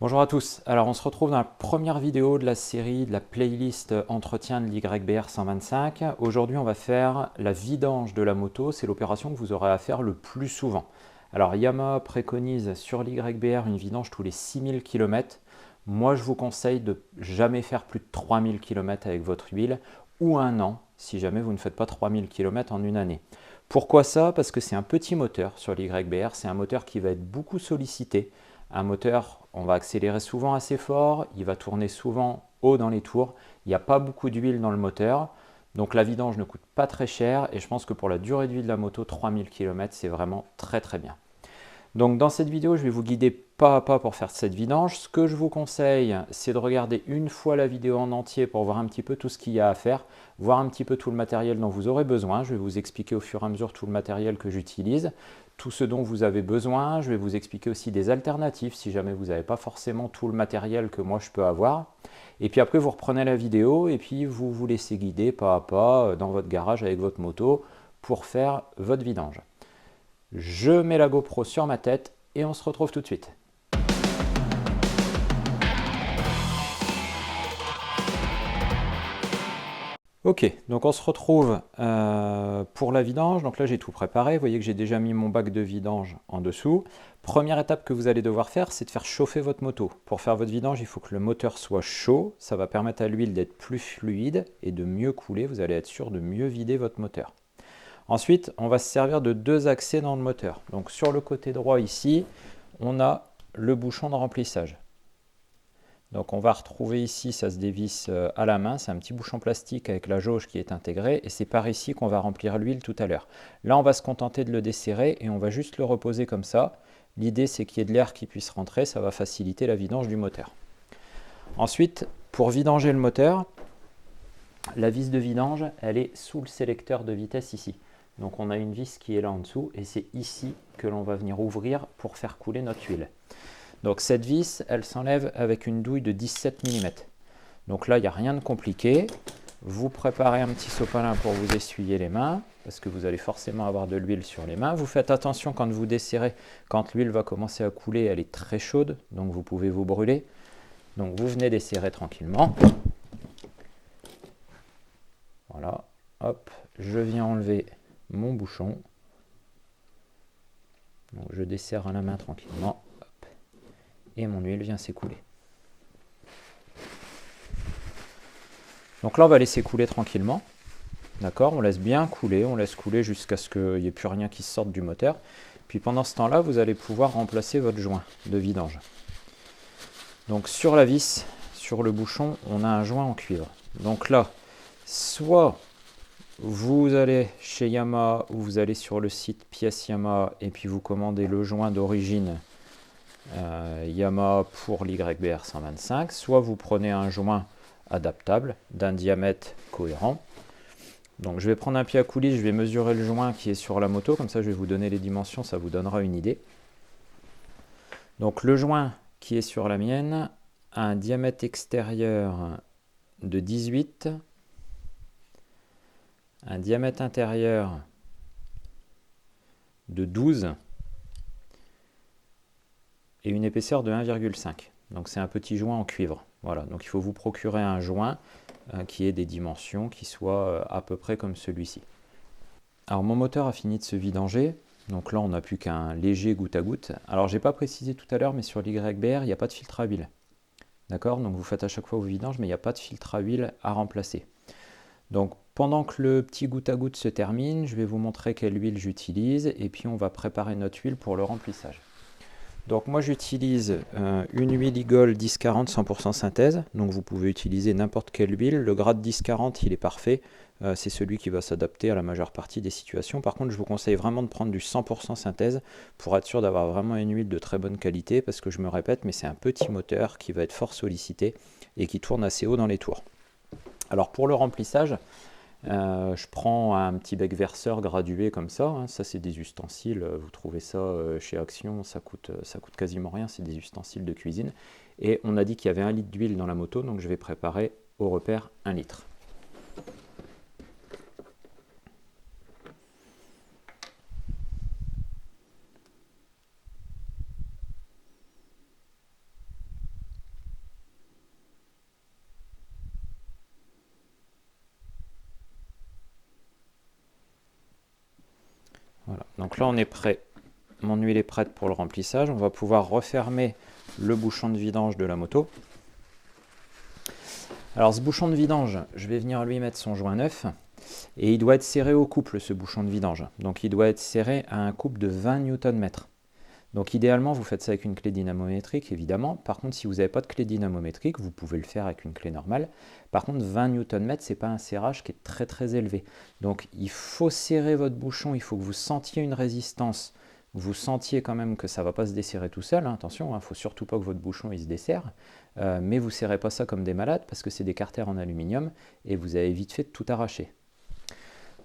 Bonjour à tous, alors on se retrouve dans la première vidéo de la série de la playlist entretien de l'YBR 125. Aujourd'hui on va faire la vidange de la moto, c'est l'opération que vous aurez à faire le plus souvent. Alors Yamaha préconise sur l'YBR une vidange tous les 6000 km. Moi je vous conseille de jamais faire plus de 3000 km avec votre huile ou un an si jamais vous ne faites pas 3000 km en une année. Pourquoi ça? Parce que c'est un petit moteur sur l'YBR, c'est un moteur qui va être beaucoup sollicité. Un moteur, on va accélérer souvent assez fort, il va tourner souvent haut dans les tours, il n'y a pas beaucoup d'huile dans le moteur, donc la vidange ne coûte pas très cher et je pense que pour la durée de vie de la moto, 3000 km, c'est vraiment très très bien. Donc dans cette vidéo, je vais vous guider pas à pas pour faire cette vidange. Ce que je vous conseille, c'est de regarder une fois la vidéo en entier pour voir un petit peu tout ce qu'il y a à faire, voir un petit peu tout le matériel dont vous aurez besoin. Je vais vous expliquer au fur et à mesure tout le matériel que j'utilise, tout ce dont vous avez besoin. Je vais vous expliquer aussi des alternatives si jamais vous n'avez pas forcément tout le matériel que moi je peux avoir. Et puis après, vous reprenez la vidéo et puis vous vous laissez guider pas à pas dans votre garage avec votre moto pour faire votre vidange. Je mets la GoPro sur ma tête et on se retrouve tout de suite. Ok, donc on se retrouve pour la vidange. Donc là j'ai tout préparé, vous voyez que j'ai déjà mis mon bac de vidange en dessous. Première étape que vous allez devoir faire, c'est de faire chauffer votre moto. Pour faire votre vidange, il faut que le moteur soit chaud, ça va permettre à l'huile d'être plus fluide et de mieux couler, vous allez être sûr de mieux vider votre moteur. Ensuite, on va se servir de deux accès dans le moteur. Donc sur le côté droit ici, on a le bouchon de remplissage. Donc on va retrouver ici, ça se dévisse à la main, c'est un petit bouchon plastique avec la jauge qui est intégrée et c'est par ici qu'on va remplir l'huile tout à l'heure. Là on va se contenter de le desserrer et on va juste le reposer comme ça. L'idée c'est qu'il y ait de l'air qui puisse rentrer, ça va faciliter la vidange du moteur. Ensuite, pour vidanger le moteur, la vis de vidange, elle est sous le sélecteur de vitesse ici. Donc on a une vis qui est là en dessous et c'est ici que l'on va venir ouvrir pour faire couler notre huile. Donc cette vis, elle s'enlève avec une douille de 17 mm. Donc là, il n'y a rien de compliqué. Vous préparez un petit sopalin pour vous essuyer les mains, parce que vous allez forcément avoir de l'huile sur les mains. Vous faites attention quand vous desserrez, quand l'huile va commencer à couler, elle est très chaude, donc vous pouvez vous brûler. Donc vous venez desserrer tranquillement. Voilà, hop, je viens enlever mon bouchon. Donc je desserre à la main tranquillement. Hop, et mon huile vient s'écouler. Donc là, on va laisser couler tranquillement. D'accord, on laisse bien couler, on laisse couler jusqu'à ce qu'il n'y ait plus rien qui sorte du moteur. Puis pendant ce temps-là, vous allez pouvoir remplacer votre joint de vidange. Donc sur la vis, sur le bouchon, on a un joint en cuivre. Donc là, soit vous allez chez Yamaha ou vous allez sur le site pièces Yamaha et puis vous commandez le joint d'origine Yamaha pour l'YBR 125, soit vous prenez un joint adaptable d'un diamètre cohérent. Donc je vais prendre un pied à coulisse, je vais mesurer le joint qui est sur la moto, comme ça je vais vous donner les dimensions, ça vous donnera une idée. Donc le joint qui est sur la mienne a un diamètre extérieur de 18, un diamètre intérieur de 12 et une épaisseur de 1,5. Donc c'est un petit joint en cuivre. Voilà, donc il faut vous procurer un joint qui ait des dimensions qui soient à peu près comme celui-ci. Alors mon moteur a fini de se vidanger, donc là on n'a plus qu'un léger goutte à goutte. Alors j'ai pas précisé tout à l'heure, mais sur l'YBR il n'y a pas de filtre à huile. D'accord, donc vous faites à chaque fois vos vidanges, mais il n'y a pas de filtre à huile à remplacer. Donc pendant que le petit goutte à goutte se termine, je vais vous montrer quelle huile j'utilise et puis on va préparer notre huile pour le remplissage. Donc moi j'utilise une huile Igol 1040 100% synthèse, donc vous pouvez utiliser n'importe quelle huile. Le grade 1040 il est parfait, c'est celui qui va s'adapter à la majeure partie des situations. Par contre je vous conseille vraiment de prendre du 100% synthèse pour être sûr d'avoir vraiment une huile de très bonne qualité, parce que je me répète, mais c'est un petit moteur qui va être fort sollicité et qui tourne assez haut dans les tours. Alors pour le remplissage, je prends un petit bec verseur gradué comme ça, hein. Ça c'est des ustensiles, vous trouvez ça chez Action, ça coûte quasiment rien, c'est des ustensiles de cuisine. Et on a dit qu'il y avait 1 litre d'huile dans la moto, donc je vais préparer au repère 1 litre. là on est prêt. Mon huile est prête pour le remplissage. On va pouvoir refermer le bouchon de vidange de la moto. Alors ce bouchon de vidange, je vais venir lui mettre son joint neuf. Et il doit être serré au couple, ce bouchon de vidange. Donc il doit être serré à un couple de 20 Nm. Donc idéalement, vous faites ça avec une clé dynamométrique, évidemment. Par contre, si vous n'avez pas de clé dynamométrique, vous pouvez le faire avec une clé normale. Par contre, 20 Nm, ce n'est pas un serrage qui est très très élevé. Donc il faut serrer votre bouchon, il faut que vous sentiez une résistance, vous sentiez quand même que ça ne va pas se desserrer tout seul. Hein. Attention, il ne faut surtout pas que votre bouchon il se desserre. Mais vous ne serrez pas ça comme des malades parce que c'est des carters en aluminium et vous avez vite fait de tout arracher.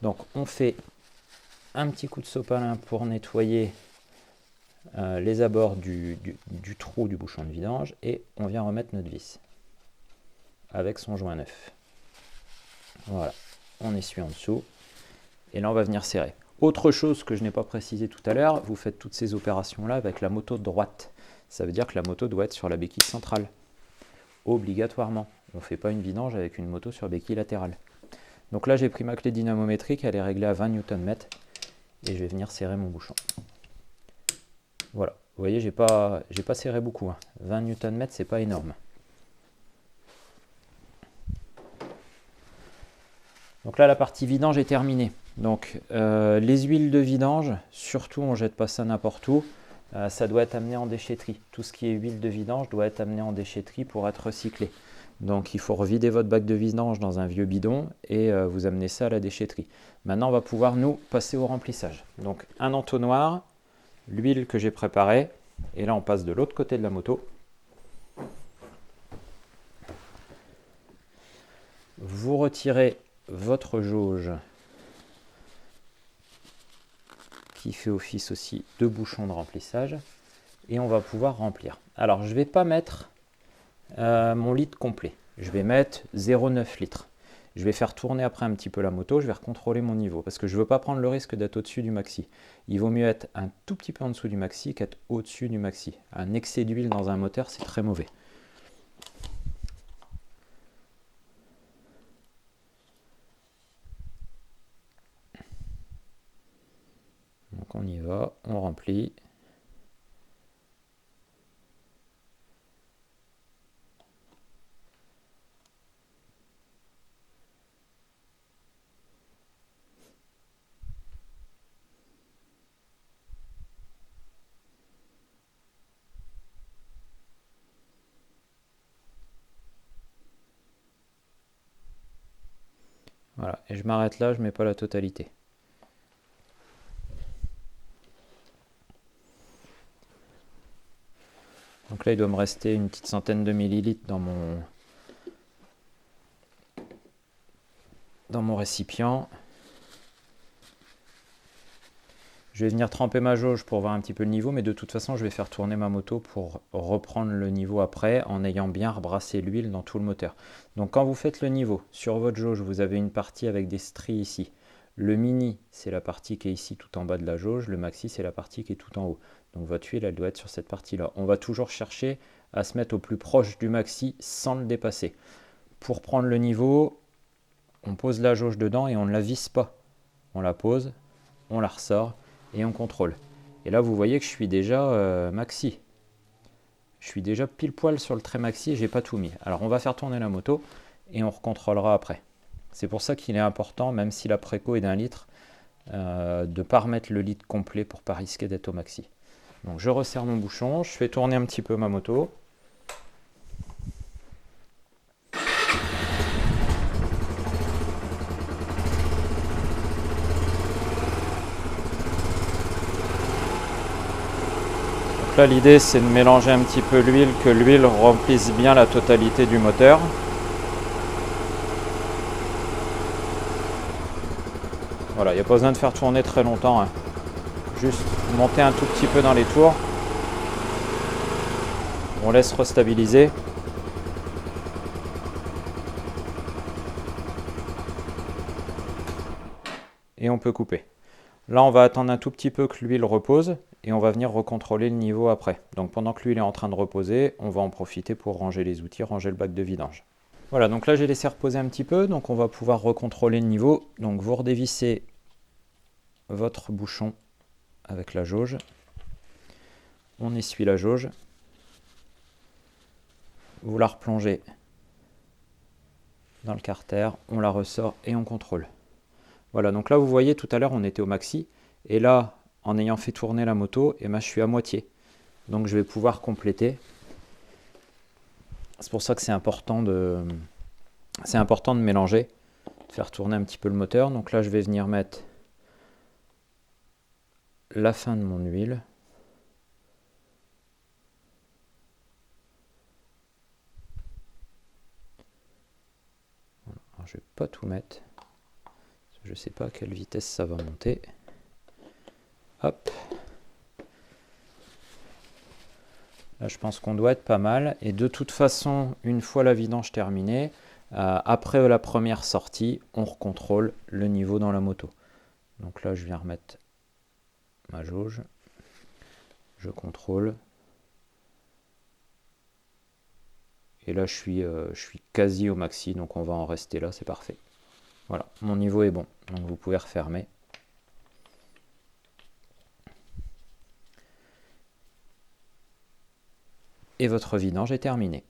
Donc on fait un petit coup de sopalin pour nettoyer les abords du trou du bouchon de vidange et on vient remettre notre vis avec son joint neuf. Voilà, on essuie en dessous et là on va venir serrer. Autre chose que je n'ai pas précisé tout à l'heure, vous faites toutes ces opérations là avec la moto droite. Ça veut dire que la moto doit être sur la béquille centrale. Obligatoirement. On ne fait pas une vidange avec une moto sur béquille latérale. Donc là j'ai pris ma clé dynamométrique, elle est réglée à 20 Nm et je vais venir serrer mon bouchon. Voilà, vous voyez, j'ai pas serré beaucoup. 20 Nm, c'est pas énorme. Donc là, la partie vidange est terminée. Donc les huiles de vidange, surtout on ne jette pas ça n'importe où. Ça doit être amené en déchetterie. Tout ce qui est huile de vidange doit être amené en déchetterie pour être recyclé. Donc il faut revider votre bac de vidange dans un vieux bidon et vous amenez ça à la déchetterie. Maintenant, on va pouvoir nous passer au remplissage. Donc un entonnoir, l'huile que j'ai préparée, et là on passe de l'autre côté de la moto. Vous retirez votre jauge qui fait office aussi de bouchon de remplissage et on va pouvoir remplir. Alors je ne vais pas mettre mon litre complet, je vais mettre 0,9 litres. Je vais faire tourner après un petit peu la moto, je vais recontrôler mon niveau parce que je ne veux pas prendre le risque d'être au-dessus du maxi. Il vaut mieux être un tout petit peu en dessous du maxi qu'être au-dessus du maxi. Un excès d'huile dans un moteur, c'est très mauvais. Donc on y va, on remplit. Voilà, et je m'arrête là, je ne mets pas la totalité. Donc là, il doit me rester une petite centaine de millilitres dans mon récipient. Je vais venir tremper ma jauge pour voir un petit peu le niveau, mais de toute façon, je vais faire tourner ma moto pour reprendre le niveau après en ayant bien rebrassé l'huile dans tout le moteur. Donc quand vous faites le niveau, sur votre jauge, vous avez une partie avec des stries ici. Le mini, c'est la partie qui est ici tout en bas de la jauge. Le maxi, c'est la partie qui est tout en haut. Donc votre huile, elle doit être sur cette partie-là. On va toujours chercher à se mettre au plus proche du maxi sans le dépasser. Pour prendre le niveau, on pose la jauge dedans et on ne la visse pas. On la pose, on la ressort et on contrôle. Et là, vous voyez que je suis déjà maxi. Je suis déjà pile poil sur le trait maxi et j'ai pas tout mis. Alors, on va faire tourner la moto et on recontrôlera après. C'est pour ça qu'il est important, même si la préco est d'1 litre, de ne pas remettre le litre complet pour ne pas risquer d'être au maxi. Donc, je resserre mon bouchon, je fais tourner un petit peu ma moto. Là, l'idée, c'est de mélanger un petit peu l'huile, que l'huile remplisse bien la totalité du moteur. Voilà, il n'y a pas besoin de faire tourner très longtemps. Hein. Juste monter un tout petit peu dans les tours. On laisse restabiliser. Et on peut couper. Là, on va attendre un tout petit peu que l'huile repose et on va venir recontrôler le niveau après. Donc pendant que l'huile est en train de reposer, on va en profiter pour ranger les outils, ranger le bac de vidange. Voilà, donc là j'ai laissé reposer un petit peu, donc on va pouvoir recontrôler le niveau. Donc vous redévissez votre bouchon avec la jauge. On essuie la jauge. Vous la replongez dans le carter, on la ressort et on contrôle. Voilà, donc là vous voyez tout à l'heure on était au maxi, et là en ayant fait tourner la moto, je suis à moitié. Donc je vais pouvoir compléter. C'est pour ça que c'est important de mélanger, de faire tourner un petit peu le moteur. Donc là je vais venir mettre la fin de mon huile. Alors, je ne vais pas tout mettre. Je ne sais pas à quelle vitesse ça va monter. Hop. Là, je pense qu'on doit être pas mal. Et de toute façon, une fois la vidange terminée, après la première sortie, on recontrôle le niveau dans la moto. Donc là, je viens remettre ma jauge. Je contrôle. Et là, je suis quasi au maxi, donc on va en rester là, c'est parfait. Voilà, mon niveau est bon, donc vous pouvez refermer. Et votre vidange est terminée.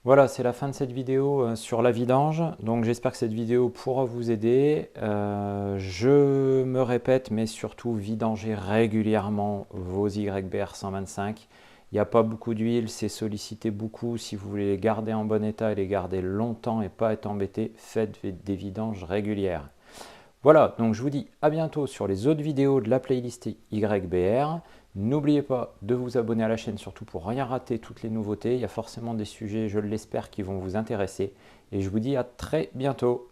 Voilà, c'est la fin de cette vidéo sur la vidange. Donc j'espère que cette vidéo pourra vous aider. Je me répète, mais surtout vidangez régulièrement vos YBR 125. Il n'y a pas beaucoup d'huile, c'est sollicité beaucoup. Si vous voulez les garder en bon état et les garder longtemps et pas être embêté, faites des vidanges régulières. Voilà, donc je vous dis à bientôt sur les autres vidéos de la playlist YBR. N'oubliez pas de vous abonner à la chaîne, surtout pour rien rater toutes les nouveautés. Il y a forcément des sujets, je l'espère, qui vont vous intéresser. Et je vous dis à très bientôt.